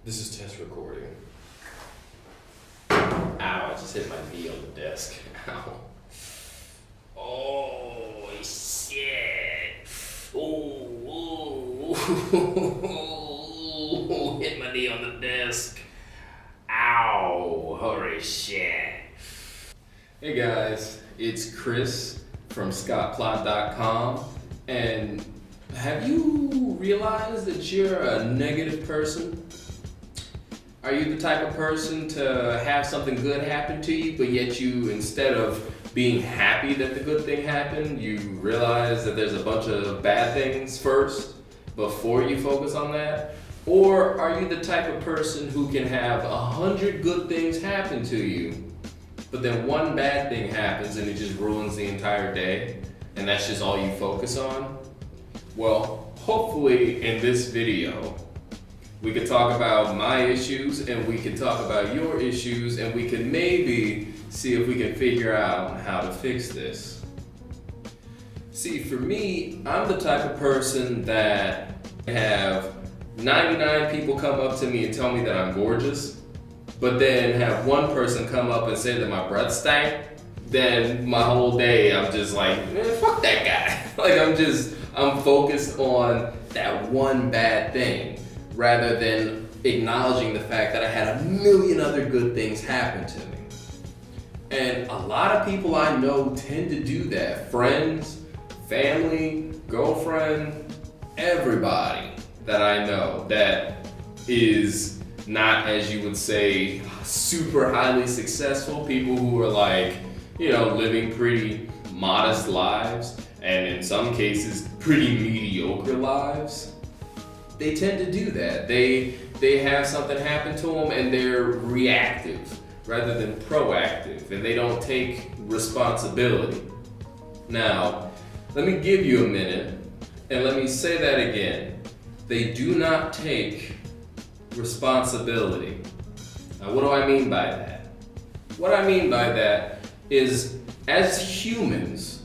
This is test recording. Ow, I just hit my knee on the desk. Ow. Oh, shit. Ooh, hit my knee on the desk. Ow, holy shit. Hey guys, it's Chris from scottplot.com, and have you realized that you're a negative person? Are you the type of person to have something good happen to you, but yet you, instead of being happy that the good thing happened, you realize that there's a bunch of bad things first before you focus on that? Or are you the type of person who can have 100 good things happen to you, but then one bad thing happens and it just ruins the entire day, and that's just all you focus on? Well, hopefully in this video, we could talk about my issues and we could talk about your issues, and we could maybe see if we can figure out how to fix this. See, for me, I'm the type of person that have 99 people come up to me and tell me that I'm gorgeous, but then have one person come up and say that my breath stank. Then my whole day I'm just like, man, fuck that guy. Like I'm focused on that one bad thing, rather than acknowledging the fact that I had a million other good things happen to me. And a lot of people I know tend to do that. Friends, family, girlfriend, everybody that I know that is not, as you would say, super highly successful, people who are like, living pretty modest lives, and in some cases, pretty mediocre lives. They tend to do that. They have something happen to them and they're reactive rather than proactive, and they don't take responsibility. Now, let me give you a minute and let me say that again. They do not take responsibility. Now, what do I mean by that? What I mean by that is, as humans,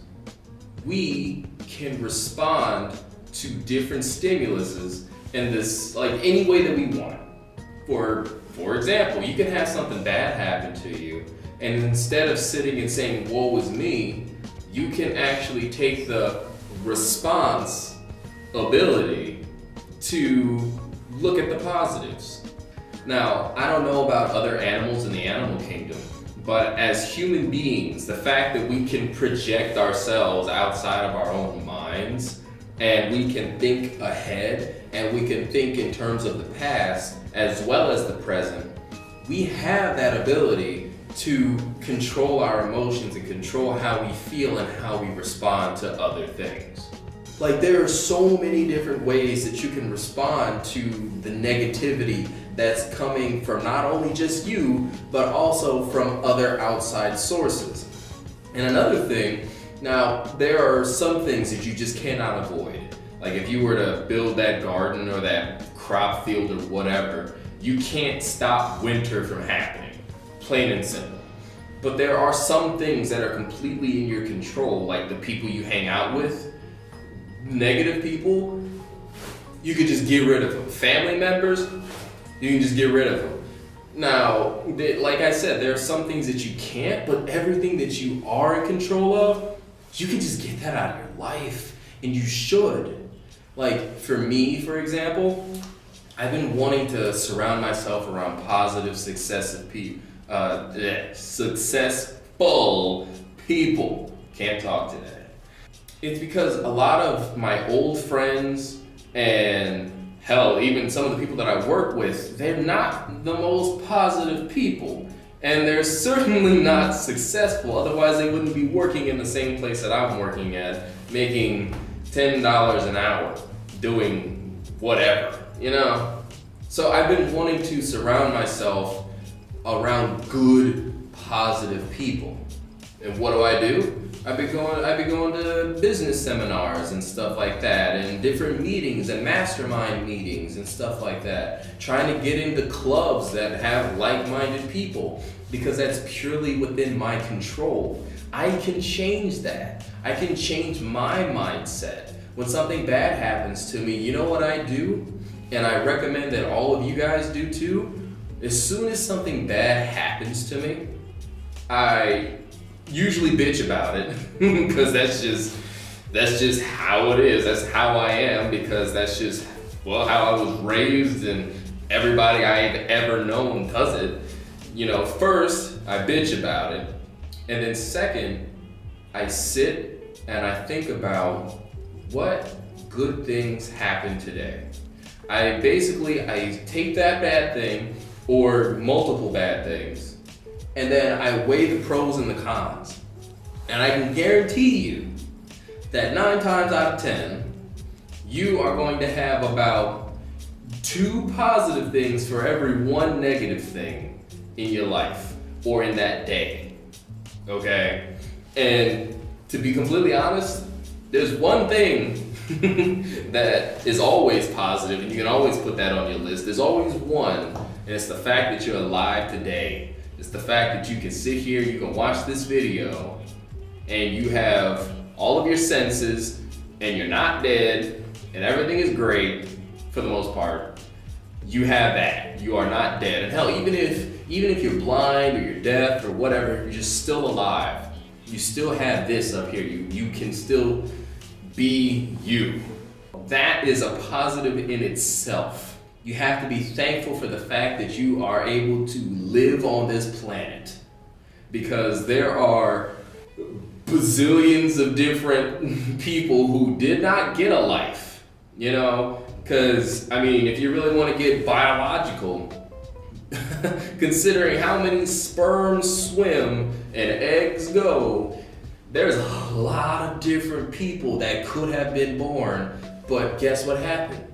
we can respond to different stimuluses in this, like, any way that we want. For example, you can have something bad happen to you, and instead of sitting and saying, woe is me, you can actually take the response ability to look at the positives. Now, I don't know about other animals in the animal kingdom, but as human beings, the fact that we can project ourselves outside of our own minds, and we can think ahead, and we can think in terms of the past as well as the present, we have that ability to control our emotions and control how we feel and how we respond to other things. Like, there are so many different ways that you can respond to the negativity that's coming from not only just you, but also from other outside sources. And another thing, now, there are some things that you just cannot avoid. Like, if you were to build that garden or that crop field or whatever, you can't stop winter from happening, plain and simple. But there are some things that are completely in your control, like the people you hang out with. Negative people, you could just get rid of them. Family members, you can just get rid of them. Now, like I said, there are some things that you can't, but everything that you are in control of, you can just get that out of your life, and you should. Like, for me, for example, I've been wanting to surround myself around positive, successful people. Can't talk today. It's because a lot of my old friends, and hell, even some of the people that I work with, they're not the most positive people. And they're certainly not successful, otherwise they wouldn't be working in the same place that I'm working at, making $10 an hour, doing whatever, So I've been wanting to surround myself around good, positive people. And what do? I've been going to business seminars and stuff like that, and different meetings and mastermind meetings and stuff like that. Trying to get into clubs that have like-minded people, because that's purely within my control. I can change that. I can change my mindset. When something bad happens to me, you know what I do? and I recommend that all of you guys do too, as soon as something bad happens to me, I usually bitch about it because that's just how it is. That's how I am, because that's just, well, how I was raised, and everybody I've ever known does it. First, I bitch about it. And then second, I sit and I think about what good things happened today. I take that bad thing or multiple bad things, and then I weigh the pros and the cons. And I can guarantee you that 9 times out of 10, you are going to have about 2 positive things for every 1 negative thing in your life or in that day. Okay? And to be completely honest, there's one thing that is always positive, and you can always put that on your list. There's always one, and it's the fact that you're alive today. It's the fact that you can sit here, you can watch this video, and you have all of your senses, and you're not dead, and everything is great for the most part. You have that. You are not dead. And hell, even if you're blind or you're deaf or whatever, you're just still alive. You still have this up here. You can still be you. That is a positive in itself. You have to be thankful for the fact that you are able to live on this planet, because there are bazillions of different people who did not get a life, because if you really want to get biological, considering how many sperms swim and eggs go, there's a lot of different people that could have been born, but guess what happened?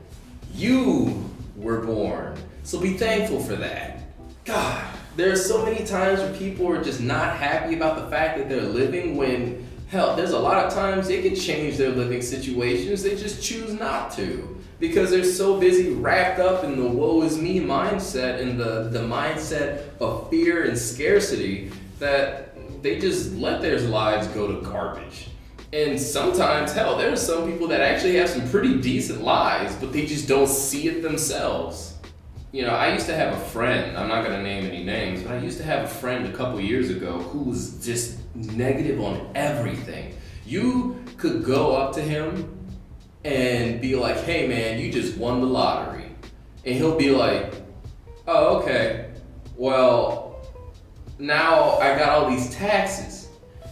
You were born. So be thankful for that. God, there are so many times where people are just not happy about the fact that they're living, when, hell, there's a lot of times they can change their living situations, they just choose not to, because they're so busy wrapped up in the woe is me mindset and the mindset of fear and scarcity that they just let their lives go to garbage. And sometimes, hell, there's some people that actually have some pretty decent lives, but they just don't see it themselves. I used to have a friend, I'm not gonna name any names, but I used to have a friend a couple years ago who was just negative on everything. You could go up to him and be like, hey man, you just won the lottery. And he'll be like, oh, okay, well, now I got all these taxes,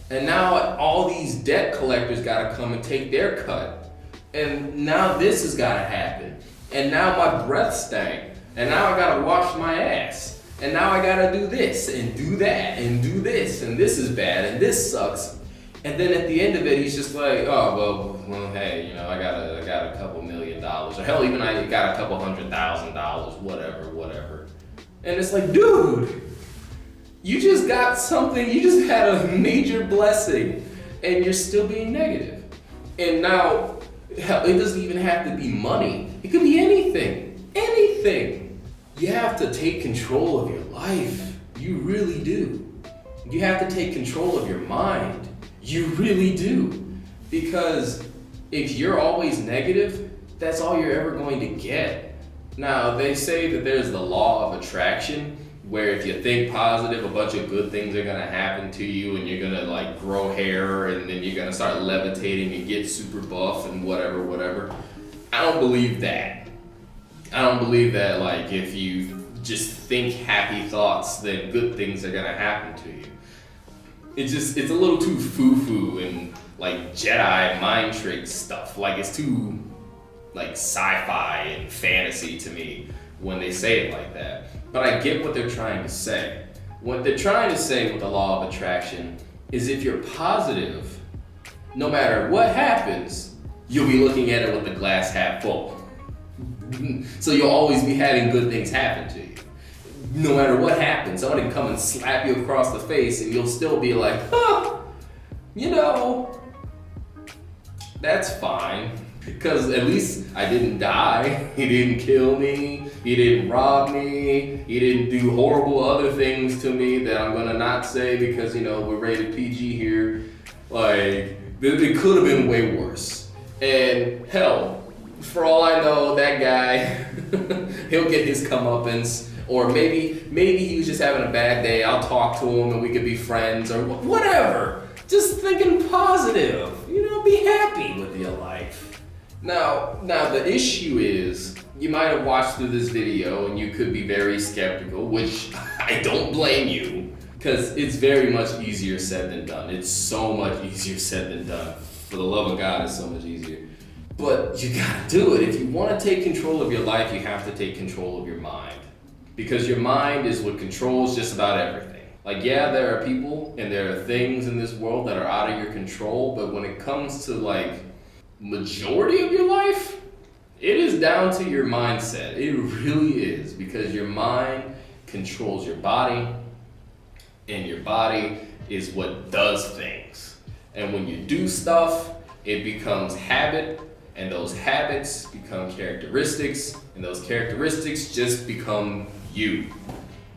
and now all these debt collectors gotta come and take their cut, and now this has gotta happen, and now my breath stank, and now I gotta wash my ass, and now I gotta do this and do that and do this, and this is bad and this sucks. And then at the end of it, he's just like, oh, well, hey, I got a couple $1 million, or hell, even I got a couple $100,000, whatever. And it's like, dude, you just got something, you just had a major blessing, and you're still being negative. And now, hell, it doesn't even have to be money. It could be anything. You have to take control of your life. You really do. You have to take control of your mind. You really do. Because if you're always negative, that's all you're ever going to get. Now, they say that there's the law of attraction, where if you think positive, a bunch of good things are gonna happen to you, and you're gonna grow hair, and then you're gonna start levitating and get super buff and whatever. I don't believe that. I don't believe that if you just think happy thoughts, then good things are gonna happen to you. It's a little too foo-foo and Jedi mind trick stuff. It's too sci-fi and fantasy to me when they say it like that. But I get what they're trying to say. What they're trying to say with the law of attraction is if you're positive, no matter what happens, you'll be looking at it with the glass half full. So you'll always be having good things happen to you. No matter what happens, somebody can come and slap you across the face and you'll still be like, that's fine. Because at least I didn't die, he didn't kill me, he didn't rob me, he didn't do horrible other things to me that I'm gonna not say because, we're rated PG here. It could have been way worse. And hell, For all I know, that guy, he'll get his comeuppance. Or maybe he was just having a bad day. I'll talk to him and we could be friends or whatever. Just thinking positive. Be happy with your life. Now the issue is, you might have watched through this video and you could be very skeptical, which I don't blame you, because it's very much easier said than done. It's so much easier said than done. For the love of God, it's so much easier. But you gotta do it. If you want to take control of your life, you have to take control of your mind. Because your mind is what controls just about everything. Like, yeah, there are people and there are things in this world that are out of your control, but when it comes to like majority of your life, it is down to your mindset. It really is, because your mind controls your body, and your body is what does things. And when you do stuff, it becomes habit, and those habits become characteristics, and those characteristics just become you.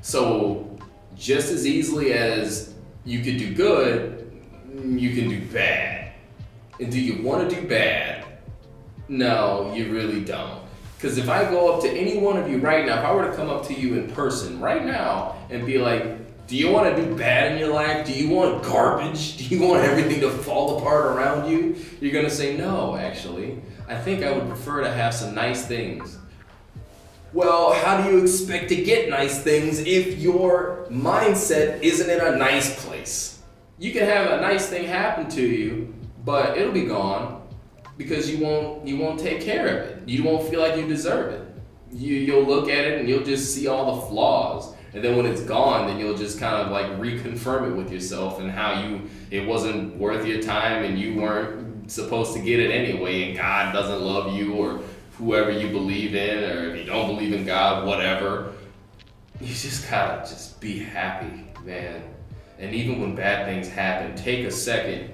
So just as easily as you could do good, you can do bad. And do you want to do bad? No, you really don't. Because if I go up to any one of you right now, if I were to come up to you in person right now and be like, do you want to do bad in your life? Do you want garbage? Do you want everything to fall apart around you? You're going to say, no, actually. I think I would prefer to have some nice things. Well, how do you expect to get nice things if your mindset isn't in a nice place? You can have a nice thing happen to you, but it'll be gone because you won't take care of it. You won't feel like you deserve it. You'll look at it and you'll just see all the flaws. And then when it's gone, then you'll just kind of like reconfirm it with yourself and how it wasn't worth your time and you weren't supposed to get it anyway, and God doesn't love you, or whoever you believe in, or if you don't believe in God, whatever. You just gotta just be happy, man. And even when bad things happen, take a second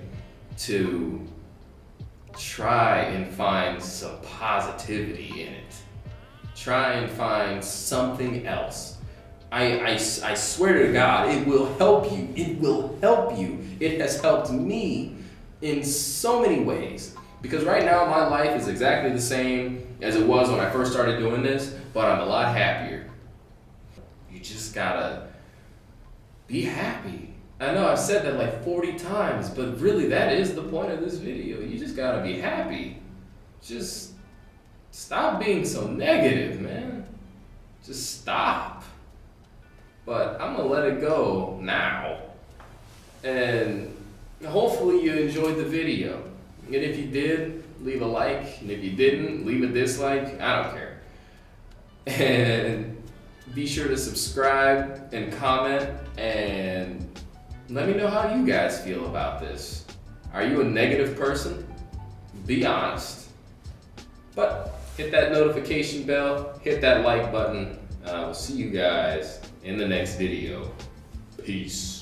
to try and find some positivity in it. Try and find something else. I swear to God, it will help you. It will help you. It has helped me in so many ways. Because right now my life is exactly the same as it was when I first started doing this, but I'm a lot happier. You just gotta be happy. I know I've said that like 40 times, but really that is the point of this video. You just gotta be happy. Just stop being so negative, man. Just stop. But I'm gonna let it go now. And hopefully you enjoyed the video. And if you did, leave a like. And if you didn't, leave a dislike. I don't care. And be sure to subscribe and comment and let me know how you guys feel about this. Are you a negative person? Be honest. But hit that notification bell, hit that like button, and I will see you guys in the next video. Peace.